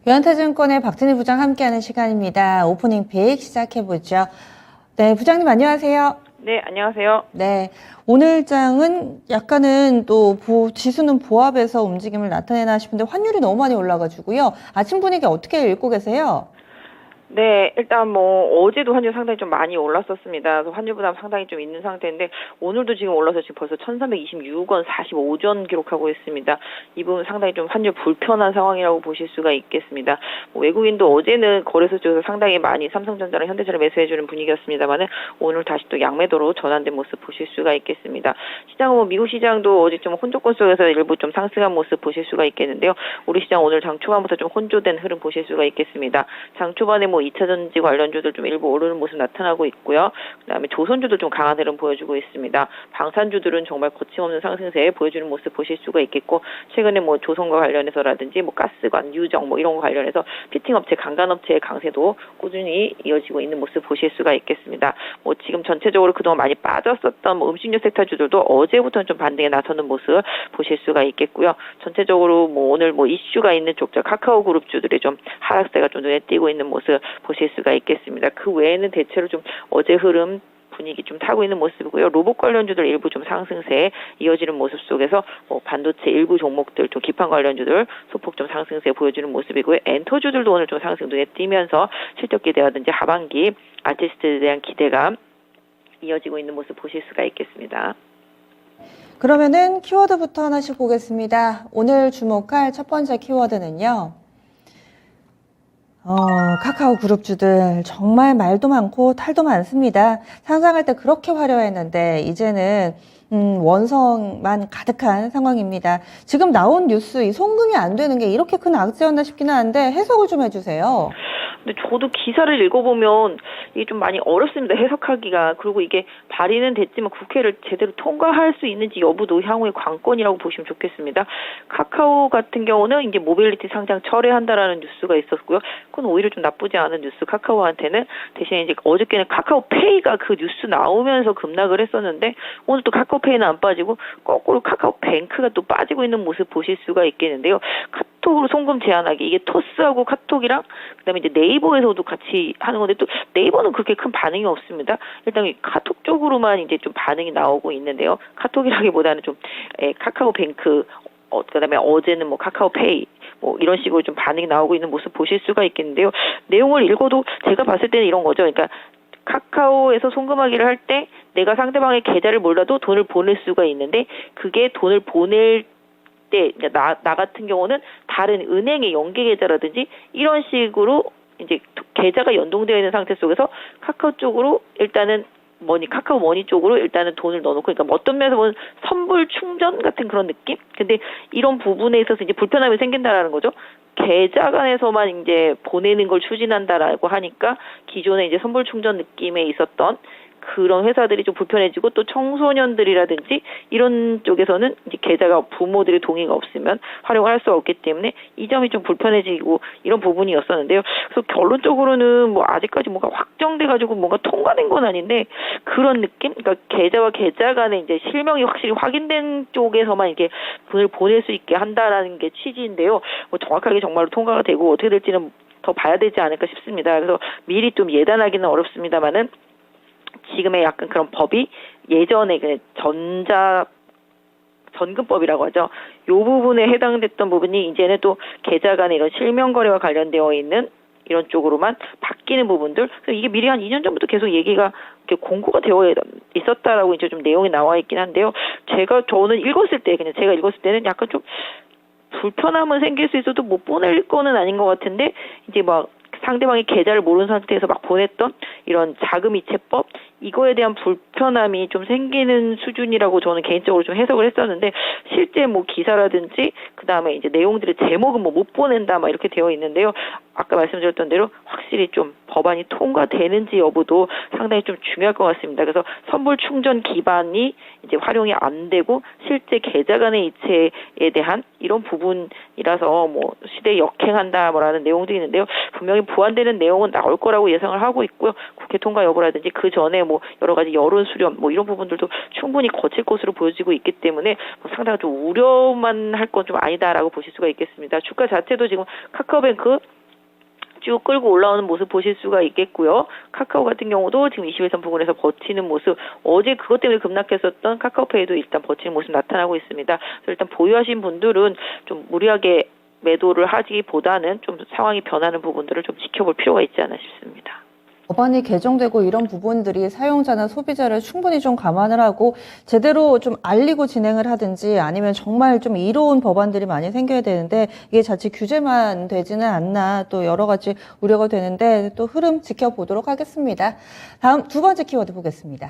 유한타증권의 박진희 부장 함께하는 시간입니다. 오프닝 픽 시작해보죠. 네, 부장님 안녕하세요. 네, 안녕하세요. 네, 오늘 장은 약간은 또 지수는 보합해서 움직임을 나타내나 싶은데 환율이 너무 많이 올라가지고요. 아침 분위기 어떻게 읽고 계세요? 네, 일단 뭐 어제도 환율 상당히 좀 많이 올랐었습니다. 그래서 환율 부담 상당히 좀 있는 상태인데 오늘도 지금 올라서 지금 벌써 1,326원 45전 기록하고 있습니다. 이 부분 상당히 좀 환율 불편한 상황이라고 보실 수가 있겠습니다. 뭐 외국인도 어제는 거래소 쪽에서 상당히 많이 삼성전자랑 현대차를 매수해주는 분위기였습니다만은 오늘 다시 또 양매도로 전환된 모습 보실 수가 있겠습니다. 시장은 뭐 미국 시장도 어제 좀 혼조권 속에서 일부 좀 상승한 모습 보실 수가 있겠는데요. 우리 시장 오늘 장 초반부터 좀 혼조된 흐름 보실 수가 있겠습니다. 장 초반에 뭐 2차전지 관련주들 좀 일부 오르는 모습 나타나고 있고요. 그다음에 조선주도 좀 강한 흐름 보여주고 있습니다. 방산주들은 정말 거침없는 상승세 보여주는 모습 보실 수가 있겠고 최근에 뭐 조선과 관련해서라든지 뭐 가스관, 유정 뭐 이런 거 관련해서 피팅업체, 강간업체의 강세도 꾸준히 이어지고 있는 모습 보실 수가 있겠습니다. 뭐 지금 전체적으로 그동안 많이 빠졌었던 뭐 음식료 섹터주들도 어제부터는 좀 반등에 나서는 모습 보실 수가 있겠고요. 전체적으로 뭐 오늘 뭐 이슈가 있는 쪽들 카카오 그룹주들이 좀 하락세가 좀 눈에 띄고 있는 모습 보실 수가 있겠습니다. 그 외에는 대체로 좀 어제 흐름 분위기 좀 타고 있는 모습이고요. 로봇 관련주들 일부 좀 상승세 이어지는 모습 속에서 뭐 반도체 일부 종목들 좀 기판 관련주들 소폭 좀 상승세 보여주는 모습이고요. 엔터주들도 오늘 좀 상승 눈에 띄면서 실적 기대라든지 하반기 아티스트에 대한 기대감 이어지고 있는 모습 보실 수가 있겠습니다. 그러면은 키워드부터 하나씩 보겠습니다. 오늘 주목할 첫 번째 키워드는요. 카카오 그룹주들 정말 말도 많고 탈도 많습니다. 상장할 때 그렇게 화려했는데 이제는 원성만 가득한 상황입니다. 지금 나온 뉴스 이 송금이 안 되는 게 이렇게 큰 악재였나 싶기는 한데 해석을 좀 해주세요. 근데 저도 기사를 읽어보면 이게 좀 많이 어렵습니다. 해석하기가. 그리고 이게 발의는 됐지만 국회를 제대로 통과할 수 있는지 여부도 향후의 관건이라고 보시면 좋겠습니다. 카카오 같은 경우는 이제 모빌리티 상장 철회한다라는 뉴스가 있었고요. 그건 오히려 좀 나쁘지 않은 뉴스. 카카오한테는 대신에 이제 어저께는 카카오페이가 그 뉴스 나오면서 급락을 했었는데 오늘 또 카카오페이는 안 빠지고 거꾸로 카카오뱅크가 또 빠지고 있는 모습 보실 수가 있겠는데요. 카톡으로 송금 제한하기 이게 토스하고 카톡이랑 그다음에 이제 네이버에서도 같이 하는 건데 또 네이버는 그렇게 큰 반응이 없습니다. 일단 카톡 쪽으로만 이제 좀 반응이 나오고 있는데요. 카톡이라기보다는 좀 카카오뱅크 그다음에 어제는 뭐 카카오페이 뭐 이런 식으로 좀 반응이 나오고 있는 모습 보실 수가 있겠는데요. 내용을 읽어도 제가 봤을 때는 이런 거죠. 그러니까 카카오에서 송금하기를 할 때 내가 상대방의 계좌를 몰라도 돈을 보낼 수가 있는데 그게 돈을 보낼 때 나 같은 경우는 다른 은행의 연계 계좌라든지 이런 식으로 이제 계좌가 연동되어 있는 상태 속에서 카카오 쪽으로 일단은 카카오 머니 쪽으로 일단은 돈을 넣어놓고, 그러니까 어떤 면에서 보면 선불 충전 같은 그런 느낌? 근데 이런 부분에 있어서 이제 불편함이 생긴다라는 거죠. 계좌 간에서만 이제 보내는 걸 추진한다라고 하니까 기존에 이제 선불 충전 느낌에 있었던 그런 회사들이 좀 불편해지고 또 청소년들이라든지 이런 쪽에서는 이제 계좌가 부모들의 동의가 없으면 활용을 할 수가 없기 때문에 이 점이 좀 불편해지고 이런 부분이었었는데요. 그래서 결론적으로는 뭐 아직까지 뭔가 확정돼가지고 뭔가 통과된 건 아닌데 그런 느낌? 그러니까 계좌와 계좌 간에 이제 실명이 확실히 확인된 쪽에서만 이렇게 돈을 보낼 수 있게 한다라는 게 취지인데요. 뭐 정확하게 정말로 통과가 되고 어떻게 될지는 더 봐야 되지 않을까 싶습니다. 그래서 미리 좀 예단하기는 어렵습니다만은 지금의 약간 그런 법이 예전에 그 전금법이라고 하죠. 이 부분에 해당됐던 부분이 이제는 또 계좌 간의 이런 실명 거래와 관련되어 있는 이런 쪽으로만 바뀌는 부분들. 그래서 이게 미리 한 2년 전부터 계속 얘기가 이렇게 공고가 되어 있었다라고 이제 좀 내용이 나와 있긴 한데요. 저는 읽었을 때 그냥 제가 읽었을 때는 약간 좀 불편함은 생길 수 있어도 못 보낼 거는 아닌 것 같은데 이제 막 상대방의 계좌를 모르는 상태에서 막 보냈던 이런 자금이체법 이거에 대한 불편함이 좀 생기는 수준이라고 저는 개인적으로 좀 해석을 했었는데 실제 뭐 기사라든지 그다음에 이제 내용들의 제목은 뭐 못 보낸다 막 이렇게 되어 있는데요. 아까 말씀드렸던 대로 확실히 좀 법안이 통과되는지 여부도 상당히 좀 중요할 것 같습니다. 그래서 선불 충전 기반이 이제 활용이 안 되고 실제 계좌 간의 이체에 대한 이런 부분이라서 뭐 시대에 역행한다 뭐라는 내용도 있는데요. 분명히 보완되는 내용은 나올 거라고 예상을 하고 있고요. 국회 통과 여부라든지 그 전에 뭐 여러 가지 여론 수렴 뭐 이런 부분들도 충분히 거칠 것으로 보여지고 있기 때문에 뭐 상당히 좀 우려만 할 건 좀 아니다라고 보실 수가 있겠습니다. 주가 자체도 지금 카카오뱅크 쭉 끌고 올라오는 모습 보실 수가 있겠고요. 카카오 같은 경우도 지금 21선 부근에서 버티는 모습, 어제 그것 때문에 급락했었던 카카오페이도 일단 버티는 모습 나타나고 있습니다. 그래서 일단 보유하신 분들은 좀 무리하게 매도를 하기보다는 좀 상황이 변하는 부분들을 좀 지켜볼 필요가 있지 않나 싶습니다. 법안이 개정되고 이런 부분들이 사용자나 소비자를 충분히 좀 감안을 하고 제대로 좀 알리고 진행을 하든지 아니면 정말 좀 이로운 법안들이 많이 생겨야 되는데 이게 자칫 규제만 되지는 않나 또 여러 가지 우려가 되는데 또 흐름 지켜보도록 하겠습니다. 다음 두 번째 키워드 보겠습니다.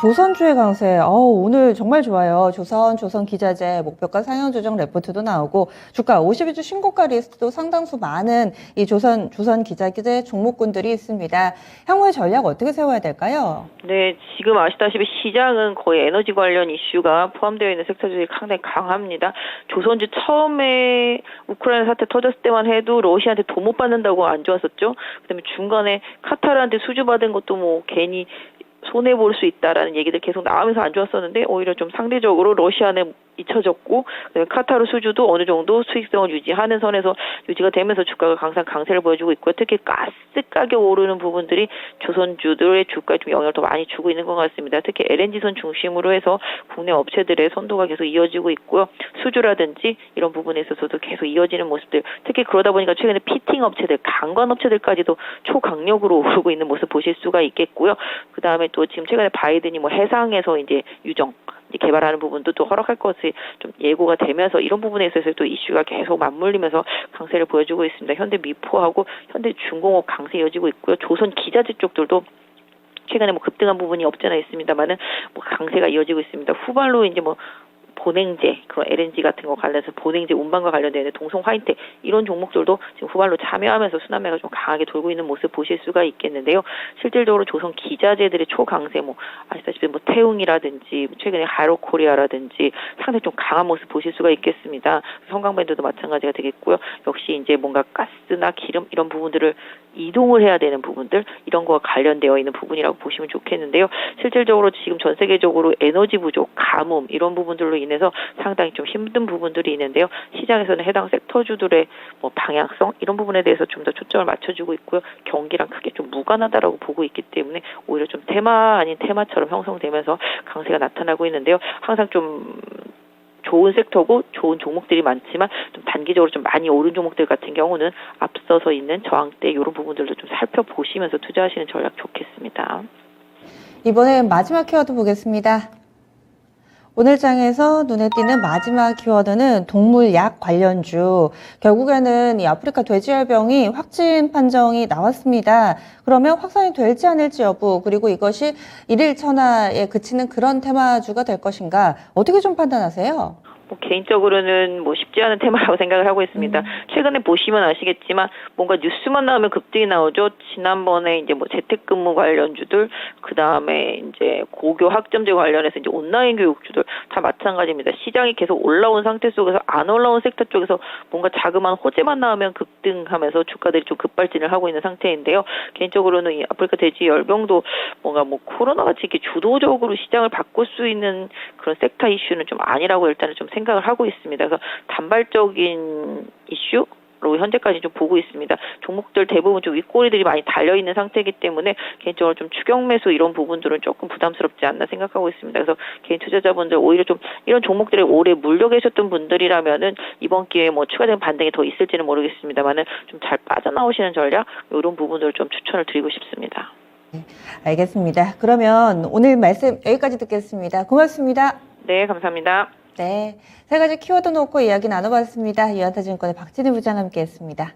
조선주의 강세, 오늘 정말 좋아요. 조선기자재 목표가 상향 조정 레포트도 나오고 주가 52주 신고가 리스트도 상당수 많은 이 조선기자재 종목군들이 있습니다. 향후의 전략 어떻게 세워야 될까요? 네, 지금 아시다시피 시장은 거의 에너지 관련 이슈가 포함되어 있는 섹터들이 상당히 강합니다. 조선주 처음에 우크라이나 사태 터졌을 때만 해도 러시아한테 돈 못 받는다고 안 좋았었죠. 그다음에 중간에 카타르한테 수주 받은 것도 뭐 괜히 손해 볼 수 있다라는 얘기들 계속 나오면서 안 좋았었는데 오히려 좀 상대적으로 러시아에 잊혀졌고 그다음에 카타르 수주도 어느 정도 수익성을 유지하는 선에서 유지가 되면서 주가가 항상 강세를 보여주고 있고요. 특히 가스 가격 오르는 부분들이 조선주들의 주가에 좀 영향을 더 많이 주고 있는 것 같습니다. 특히 LNG선 중심으로 해서 국내 업체들의 선도가 계속 이어지고 있고요. 수주라든지 이런 부분에 있어서도 계속 이어지는 모습들, 특히 그러다 보니까 최근에 피팅 업체들, 관광 업체들까지도 초강력으로 오르고 있는 모습 보실 수가 있겠고요. 그다음에 또 지금 최근에 바이든이 뭐 해상에서 이제 유정 개발하는 부분도 또 허락할 것이 좀 예고가 되면서 이런 부분에 있어서 또 이슈가 계속 맞물리면서 강세를 보여주고 있습니다. 현대 미포하고 현대 중공업 강세 이어지고 있고요. 조선 기자재 쪽들도 최근에 뭐 급등한 부분이 없잖아 있습니다만은 뭐 강세가 이어지고 있습니다. 후발로 이제 뭐 본행제, 그런 LNG 같은 거 관련해서 본행제 운반과 관련된 동성 화이텍 이런 종목들도 지금 후발로 참여하면서 순환매가 좀 강하게 돌고 있는 모습 보실 수가 있겠는데요. 실질적으로 조선 기자재들의 초강세, 뭐 아시다시피 뭐 태웅이라든지 최근에 하이로코리아라든지 상당히 좀 강한 모습 보실 수가 있겠습니다. 성강밴드도 마찬가지가 되겠고요. 역시 이제 뭔가 가스나 기름 이런 부분들을 이동을 해야 되는 부분들, 이런 거와 관련되어 있는 부분이라고 보시면 좋겠는데요. 실질적으로 지금 전 세계적으로 에너지 부족, 가뭄 이런 부분들로 인해서 상당히 좀 힘든 부분들이 있는데요. 시장에서는 해당 섹터주들의 뭐 방향성 이런 부분에 대해서 좀 더 초점을 맞춰주고 있고요. 경기랑 크게 좀 무관하다라고 보고 있기 때문에 오히려 좀 테마 아닌 테마처럼 형성되면서 강세가 나타나고 있는데요. 항상 좀 좋은 섹터고 좋은 종목들이 많지만 좀 단기적으로 좀 많이 오른 종목들 같은 경우는 앞서서 있는 저항대 이런 부분들도 좀 살펴보시면서 투자하시는 전략 좋겠습니다. 이번엔 마지막 키워드 보겠습니다. 오늘 장에서 눈에 띄는 마지막 키워드는 동물약 관련주. 결국에는 이 아프리카 돼지열병이 확진 판정이 나왔습니다. 그러면 확산이 될지 않을지 여부, 그리고 이것이 일일 천하에 그치는 그런 테마주가 될 것인가, 어떻게 좀 판단하세요? 개인적으로는 뭐 쉽지 않은 테마라고 생각을 하고 있습니다. 최근에 보시면 아시겠지만 뭔가 뉴스만 나오면 급등이 나오죠. 지난번에 이제 뭐 재택근무 관련주들, 그 다음에 이제 고교 학점제 관련해서 이제 온라인 교육주들 다 마찬가지입니다. 시장이 계속 올라온 상태 속에서 안 올라온 섹터 쪽에서 뭔가 자그마한 호재만 나오면 급등하면서 주가들이 좀 급발진을 하고 있는 상태인데요. 개인적으로는 이 아프리카 돼지 열병도 뭔가 뭐 코로나같이 이렇게 주도적으로 시장을 바꿀 수 있는 그런 섹터 이슈는 좀 아니라고 일단은 좀 생각을 하고 있습니다. 그래서 단발적인 이슈로 현재까지 좀 보고 있습니다. 종목들 대부분 좀 윗꼬리들이 많이 달려있는 상태이기 때문에 개인적으로 좀 추격 매수 이런 부분들은 조금 부담스럽지 않나 생각하고 있습니다. 그래서 개인 투자자분들 오히려 좀 이런 종목들에 오래 물려 계셨던 분들이라면은 이번 기회에 뭐 추가적인 반등이 더 있을지는 모르겠습니다만은 좀 잘 빠져나오시는 전략 이런 부분들을 좀 추천을 드리고 싶습니다. 알겠습니다. 그러면 오늘 말씀 여기까지 듣겠습니다. 고맙습니다. 네, 감사합니다. 네, 세 가지 키워드 놓고 이야기 나눠봤습니다. 유한타증권의 박진희 부장 함께했습니다.